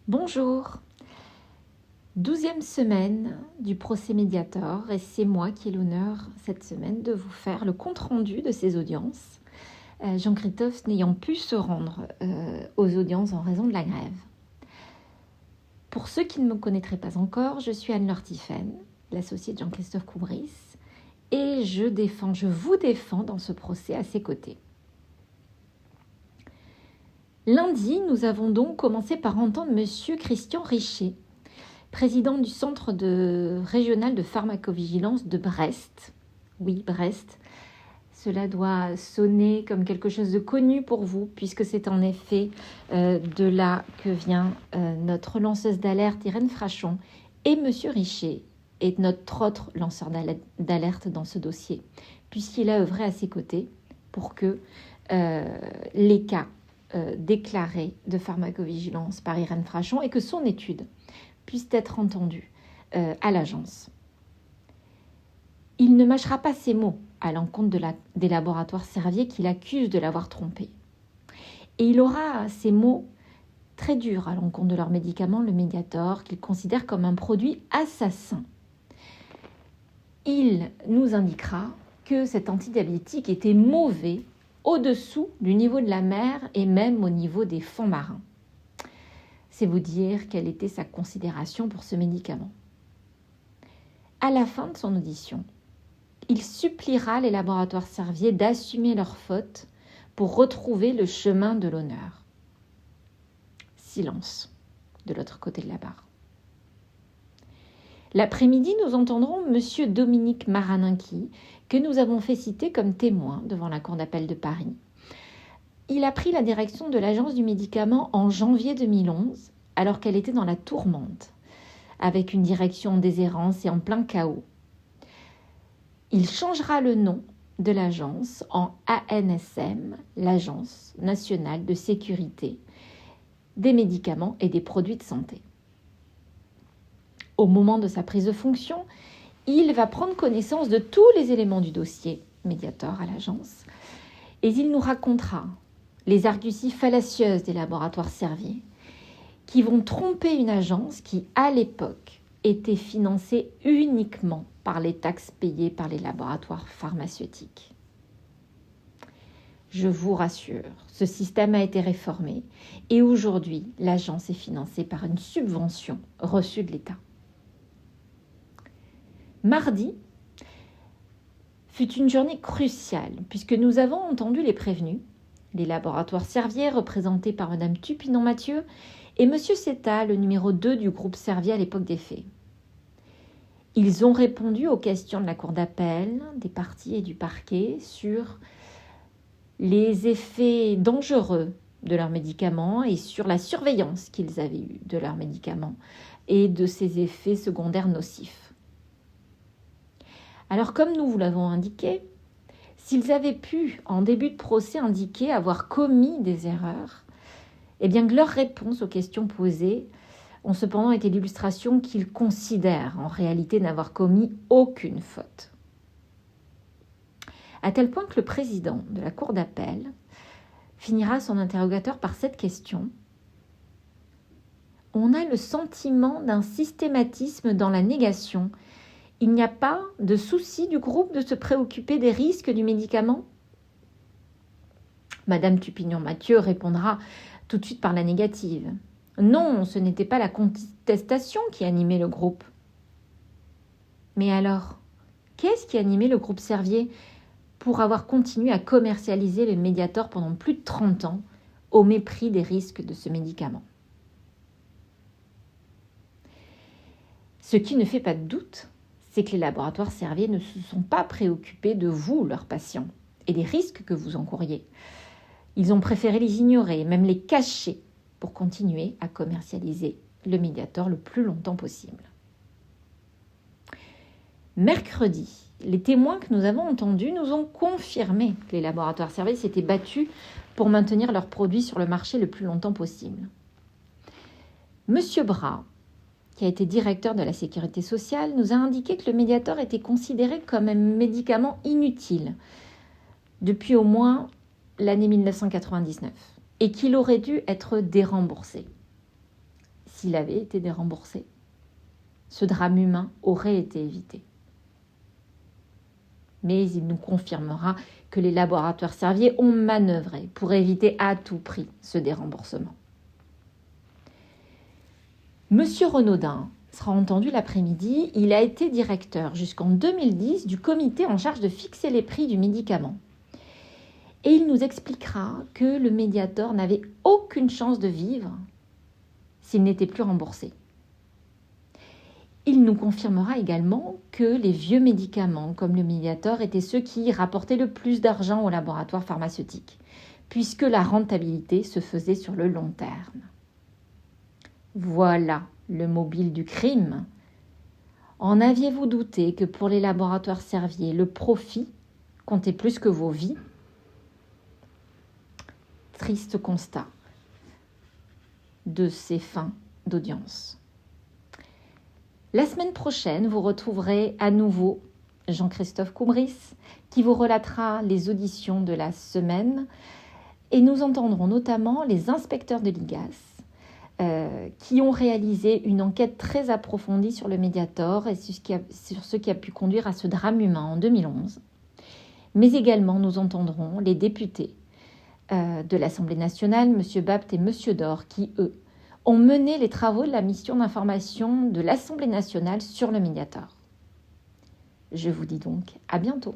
Bonjour, 12e semaine du procès Mediator et c'est moi qui ai l'honneur cette semaine de vous faire le compte-rendu de ces audiences, Jean-Christophe n'ayant pu se rendre aux audiences en raison de la grève. Pour ceux qui ne me connaîtraient pas encore, je suis Anne-Laure Tiphaine, l'associée de Jean-Christophe Coubris, et je vous défends dans ce procès à ses côtés. Lundi, nous avons donc commencé par entendre M. Christian Richer, président du Centre régional de pharmacovigilance de Brest. Oui, Brest. Cela doit sonner comme quelque chose de connu pour vous, puisque c'est en effet de là que vient notre lanceuse d'alerte Irène Frachon. Et M. Richer est notre autre lanceur d'alerte dans ce dossier, puisqu'il a œuvré à ses côtés pour que les cas déclarés de pharmacovigilance par Irène Frachon et que son étude puisse être entendue à l'agence. Il ne mâchera pas ses mots à l'encontre des laboratoires Servier qui l'accusent de l'avoir trompé. Et il aura ces mots très durs à l'encontre de leur médicament, le Mediator, qu'il considère comme un produit assassin. Il nous indiquera que cet antidiabétique était mauvais au-dessous du niveau de la mer et même au niveau des fonds marins. C'est vous dire quelle était sa considération pour ce médicament. À la fin de son audition, il suppliera les laboratoires Servier d'assumer leurs fautes pour retrouver le chemin de l'honneur. Silence de l'autre côté de la barre. L'après-midi, nous entendrons M. Dominique Maraninqui, que nous avons fait citer comme témoin devant la Cour d'appel de Paris. Il a pris la direction de l'Agence du médicament en janvier 2011, alors qu'elle était dans la tourmente, avec une direction en déshérence et en plein chaos. Il changera le nom de l'agence en ANSM, l'Agence nationale de sécurité des médicaments et des produits de santé. Au moment de sa prise de fonction, il va prendre connaissance de tous les éléments du dossier Mediator à l'agence et il nous racontera les arguties fallacieuses des laboratoires Servier qui vont tromper une agence qui, à l'époque, était financée uniquement par les taxes payées par les laboratoires pharmaceutiques. Je vous rassure, ce système a été réformé et aujourd'hui, l'agence est financée par une subvention reçue de l'État. Mardi fut une journée cruciale puisque nous avons entendu les prévenus, les laboratoires Servier représentés par Mme Tupinon-Mathieu et M. Seta, le numéro 2 du groupe Servier à l'époque des faits. Ils ont répondu aux questions de la Cour d'appel, des parties et du parquet sur les effets dangereux de leurs médicaments et sur la surveillance qu'ils avaient eue de leurs médicaments et de ces effets secondaires nocifs. Alors, comme nous vous l'avons indiqué, s'ils avaient pu, en début de procès, indiquer avoir commis des erreurs, eh bien que leurs réponses aux questions posées ont cependant été l'illustration qu'ils considèrent en réalité n'avoir commis aucune faute. À tel point que le président de la Cour d'appel finira son interrogateur par cette question. On a le sentiment d'un systématisme dans la négation. Il n'y a pas de souci du groupe de se préoccuper des risques du médicament ? Madame Tupignon-Mathieu répondra tout de suite par la négative. Non, ce n'était pas la contestation qui animait le groupe. Mais alors, qu'est-ce qui animait le groupe Servier pour avoir continué à commercialiser le Mediator pendant plus de 30 ans au mépris des risques de ce médicament ? Ce qui ne fait pas de doute, c'est que les laboratoires Servier ne se sont pas préoccupés de vous, leurs patients, et des risques que vous encouriez. Ils ont préféré les ignorer, même les cacher, pour continuer à commercialiser le Mediator le plus longtemps possible. Mercredi, les témoins que nous avons entendus nous ont confirmé que les laboratoires Servier s'étaient battus pour maintenir leurs produits sur le marché le plus longtemps possible. Monsieur Bras, qui a été directeur de la Sécurité sociale, nous a indiqué que le Mediator était considéré comme un médicament inutile depuis au moins l'année 1999 et qu'il aurait dû être déremboursé. s'il avait été déremboursé. Ce drame humain aurait été évité. Mais il nous confirmera que les laboratoires Servier ont manœuvré pour éviter à tout prix ce déremboursement. Monsieur Renaudin sera entendu l'après-midi. Il a été directeur jusqu'en 2010 du comité en charge de fixer les prix du médicament. Et il nous expliquera que le Mediator n'avait aucune chance de vivre s'il n'était plus remboursé. Il nous confirmera également que les vieux médicaments comme le Mediator étaient ceux qui rapportaient le plus d'argent aux laboratoires pharmaceutiques, puisque la rentabilité se faisait sur le long terme. Voilà le mobile du crime. En aviez-vous douté que pour les laboratoires Servier, le profit comptait plus que vos vies ? Triste constat de ces fins d'audience. La semaine prochaine, vous retrouverez à nouveau Jean-Christophe Coubris qui vous relatera les auditions de la semaine et nous entendrons notamment les inspecteurs de l'IGAS qui ont réalisé une enquête très approfondie sur le Mediator et sur ce qui a pu conduire à ce drame humain en 2011. Mais également, nous entendrons les députés de l'Assemblée nationale, M. Bapt et M. Dor, qui, eux, ont mené les travaux de la mission d'information de l'Assemblée nationale sur le Mediator. Je vous dis donc à bientôt.